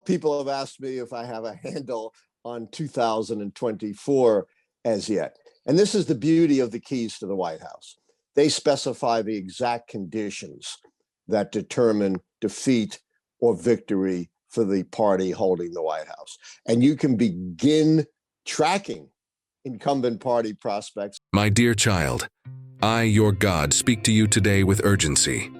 people have asked me if I have a handle on 2024 as yet. And this is the beauty of the keys to the White House. They specify the exact conditions that determine defeat or victory for the party holding the White House. And you can begin tracking incumbent party prospects. My dear child, I, your God, speak to you today with urgency.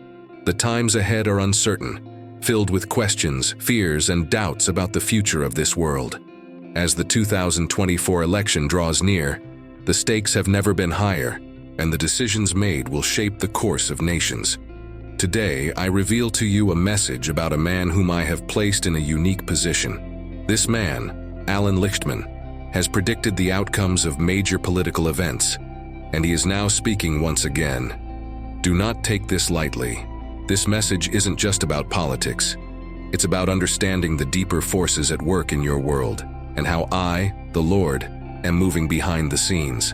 The times ahead are uncertain, filled with questions, fears, and doubts about the future of this world. As the 2024 election draws near, the stakes have never been higher, and the decisions made will shape the course of nations. Today, I reveal to you a message about a man whom I have placed in a unique position. This man, Alan Lichtman, has predicted the outcomes of major political events, and he is now speaking once again. Do not take this lightly. This message isn't just about politics. It's about understanding the deeper forces at work in your world, and how I, the Lord, am moving behind the scenes.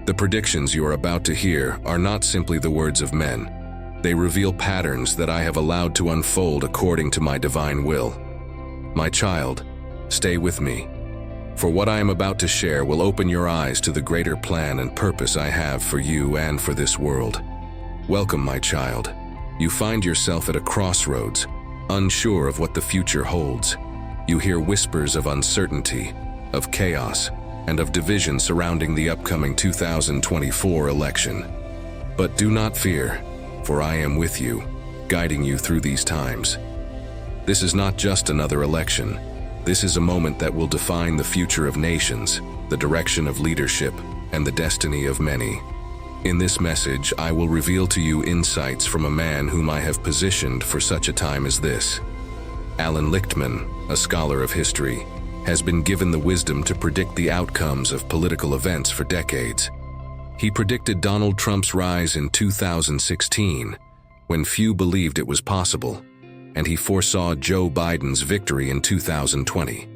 The predictions you are about to hear are not simply the words of men. They reveal patterns that I have allowed to unfold according to my divine will. My child, stay with me, for what I am about to share will open your eyes to the greater plan and purpose I have for you and for this world. Welcome, my child. You find yourself at a crossroads, unsure of what the future holds. You hear whispers of uncertainty, of chaos, and of division surrounding the upcoming 2024 election. But do not fear, for I am with you, guiding you through these times. This is not just another election. This is a moment that will define the future of nations, the direction of leadership, and the destiny of many. In this message, I will reveal to you insights from a man whom I have positioned for such a time as this. Alan Lichtman, a scholar of history, has been given the wisdom to predict the outcomes of political events for decades. He predicted Donald Trump's rise in 2016, when few believed it was possible, and he foresaw Joe Biden's victory in 2020.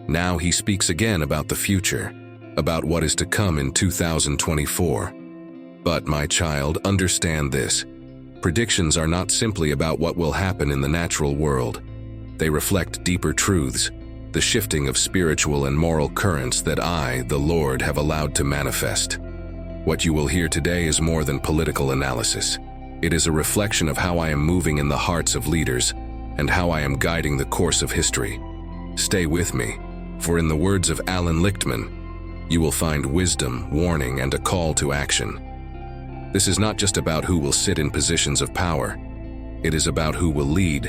Now he speaks again about the future, about what is to come in 2024. But, my child, understand this. Predictions are not simply about what will happen in the natural world. They reflect deeper truths, the shifting of spiritual and moral currents that I, the Lord, have allowed to manifest. What you will hear today is more than political analysis. It is a reflection of how I am moving in the hearts of leaders and how I am guiding the course of history. Stay with me, for in the words of Alan Lichtman, you will find wisdom, warning, and a call to action. This is not just about who will sit in positions of power. It is about who will lead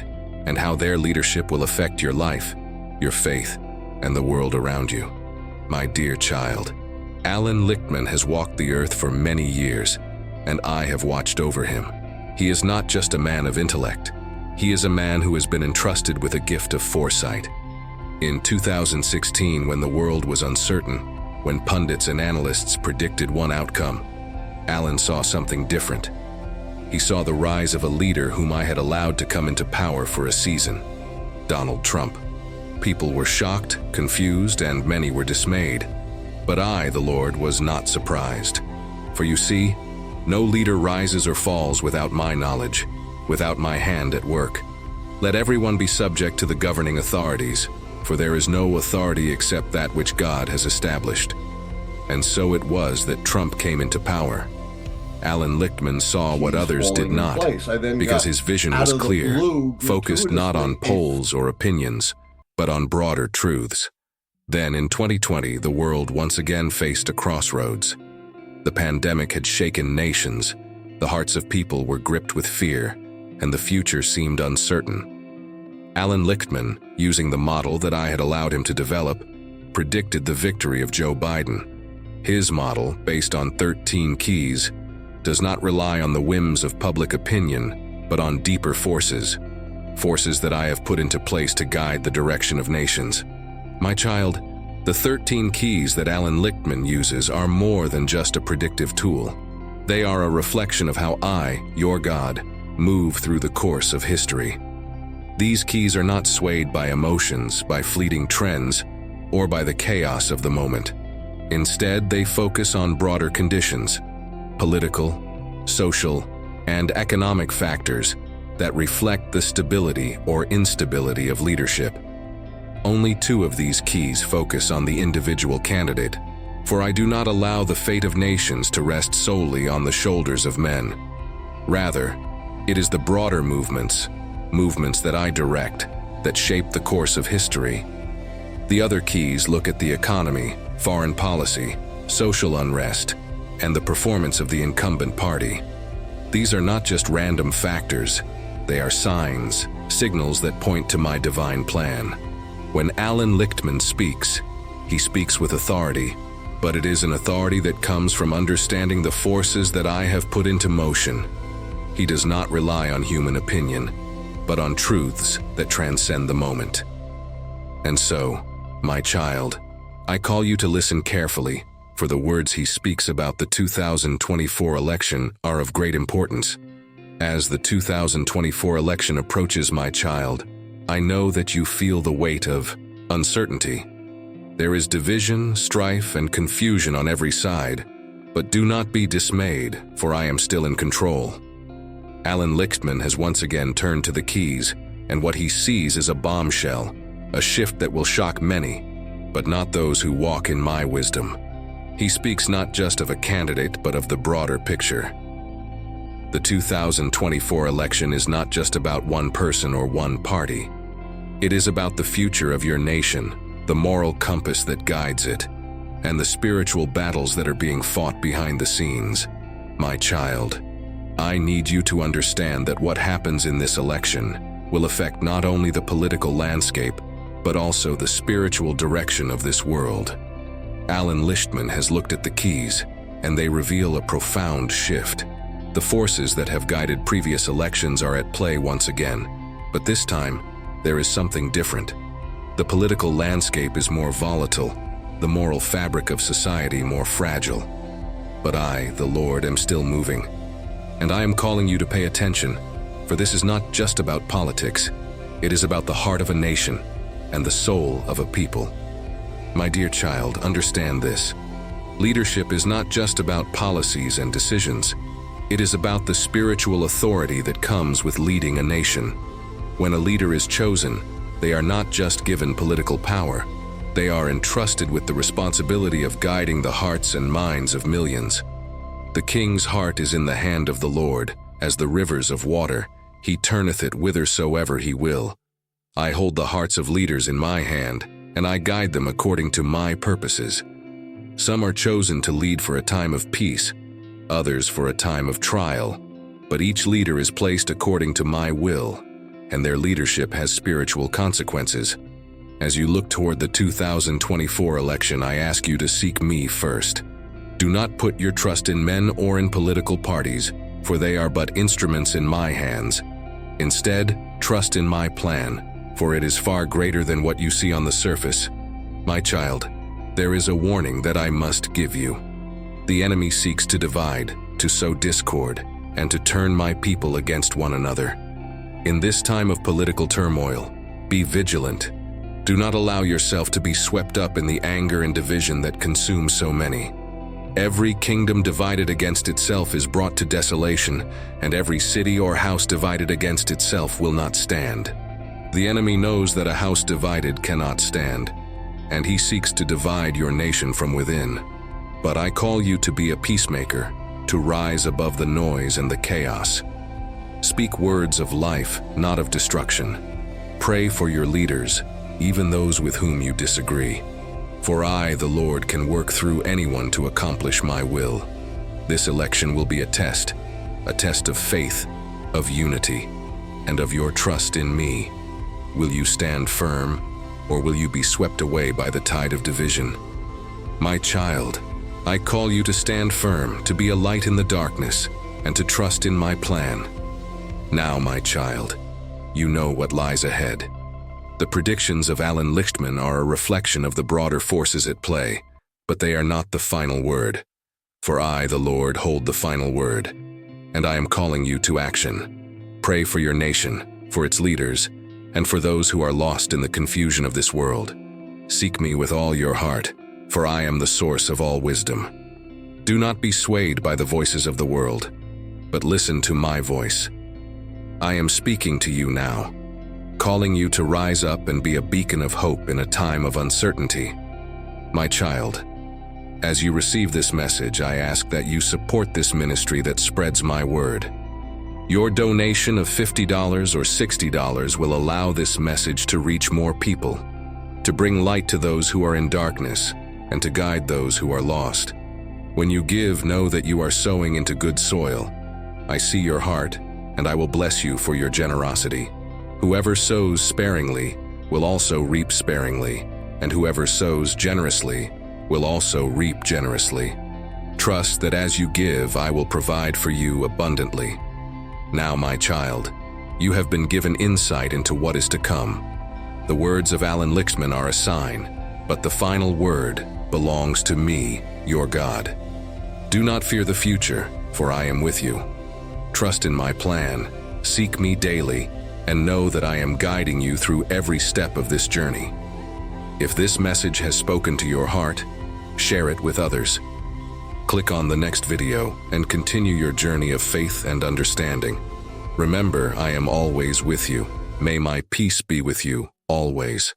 and how their leadership will affect your life, your faith, and the world around you. My dear child, Alan Lichtman has walked the earth for many years, and I have watched over him. He is not just a man of intellect. He is a man who has been entrusted with a gift of foresight. In 2016, when the world was uncertain, when pundits and analysts predicted one outcome, Alan saw something different. He saw the rise of a leader whom I had allowed to come into power for a season, Donald Trump. People were shocked, confused, and many were dismayed. But I, the Lord, was not surprised. For you see, no leader rises or falls without my knowledge, without my hand at work. Let everyone be subject to the governing authorities, for there is no authority except that which God has established. And so it was that Trump came into power. Alan Lichtman saw what others did not, because his vision was clear, focused not on polls or opinions, but on broader truths. Then in 2020, the world once again faced a crossroads. The pandemic had shaken nations, the hearts of people were gripped with fear, and the future seemed uncertain. Alan Lichtman, using the model that I had allowed him to develop, predicted the victory of Joe Biden. His model, based on 13 keys, does not rely on the whims of public opinion, but on deeper forces that I have put into place to guide the direction of nations. My child, the 13 keys that Alan Lichtman uses are more than just a predictive tool. They are a reflection of how I, your God, move through the course of history. These keys are not swayed by emotions, by fleeting trends, or by the chaos of the moment. Instead, they focus on broader conditions, political, social, and economic factors that reflect the stability or instability of leadership. Only 2 of these keys focus on the individual candidate, for I do not allow the fate of nations to rest solely on the shoulders of men. Rather, it is the broader movements that I direct, that shape the course of history. The other keys look at the economy, foreign policy, social unrest, and the performance of the incumbent party. These are not just random factors, they are signs, signals that point to my divine plan. When Alan Lichtman speaks, he speaks with authority, but it is an authority that comes from understanding the forces that I have put into motion. He does not rely on human opinion, but on truths that transcend the moment. And so, my child, I call you to listen carefully, for the words he speaks about the 2024 election are of great importance. As the 2024 election approaches, my child, I know that you feel the weight of uncertainty. There is division, strife, and confusion on every side, but do not be dismayed, for I am still in control. Alan Lichtman has once again turned to the keys, and what he sees is a bombshell, a shift that will shock many, but not those who walk in my wisdom. He speaks not just of a candidate, but of the broader picture. The 2024 election is not just about one person or one party. It is about the future of your nation, the moral compass that guides it, and the spiritual battles that are being fought behind the scenes. My child, I need you to understand that what happens in this election will affect not only the political landscape, but also the spiritual direction of this world. Alan Lichtman has looked at the keys, and they reveal a profound shift. The forces that have guided previous elections are at play once again, but this time, there is something different. The political landscape is more volatile, the moral fabric of society more fragile. But I, the Lord, am still moving. And I am calling you to pay attention, for this is not just about politics. It is about the heart of a nation and the soul of a people. My dear child, understand this. Leadership is not just about policies and decisions. It is about the spiritual authority that comes with leading a nation. When a leader is chosen, they are not just given political power. They are entrusted with the responsibility of guiding the hearts and minds of millions. The king's heart is in the hand of the Lord, as the rivers of water. He turneth it whithersoever he will. I hold the hearts of leaders in my hand, and I guide them according to my purposes. Some are chosen to lead for a time of peace, others for a time of trial, but each leader is placed according to my will, and their leadership has spiritual consequences. As you look toward the 2024 election, I ask you to seek me first. Do not put your trust in men or in political parties, for they are but instruments in my hands. Instead, trust in my plan, for it is far greater than what you see on the surface. My child, there is a warning that I must give you. The enemy seeks to divide, to sow discord, and to turn my people against one another. In this time of political turmoil, be vigilant. Do not allow yourself to be swept up in the anger and division that consumes so many. Every kingdom divided against itself is brought to desolation, and every city or house divided against itself will not stand. The enemy knows that a house divided cannot stand, and he seeks to divide your nation from within. But I call you to be a peacemaker, to rise above the noise and the chaos. Speak words of life, not of destruction. Pray for your leaders, even those with whom you disagree. For I, the Lord, can work through anyone to accomplish my will. This election will be a test of faith, of unity, and of your trust in me. Will you stand firm, or will you be swept away by the tide of division? My child, I call you to stand firm, to be a light in the darkness, and to trust in my plan. Now, my child, you know what lies ahead. The predictions of Alan Lichtman are a reflection of the broader forces at play, but they are not the final word. For I, the Lord, hold the final word, and I am calling you to action. Pray for your nation, for its leaders, and for those who are lost in the confusion of this world. Seek me with all your heart, for I am the source of all wisdom. Do not be swayed by the voices of the world, but listen to my voice. I am speaking to you now. calling you to rise up and be a beacon of hope in a time of uncertainty. My child, as you receive this message, I ask that you support this ministry that spreads my word. Your donation of $50 or $60 will allow this message to reach more people, to bring light to those who are in darkness, and to guide those who are lost. When you give, know that you are sowing into good soil. I see your heart, and I will bless you for your generosity. Whoever sows sparingly will also reap sparingly, and whoever sows generously will also reap generously. Trust that as you give, I will provide for you abundantly. Now, my child, you have been given insight into what is to come. The words of Alan Lixman are a sign, but the final word belongs to me, your God. Do not fear the future, for I am with you. Trust in my plan, seek me daily, and know that I am guiding you through every step of this journey. If this message has spoken to your heart, share it with others. Click on the next video and continue your journey of faith and understanding. Remember, I am always with you. May my peace be with you, always.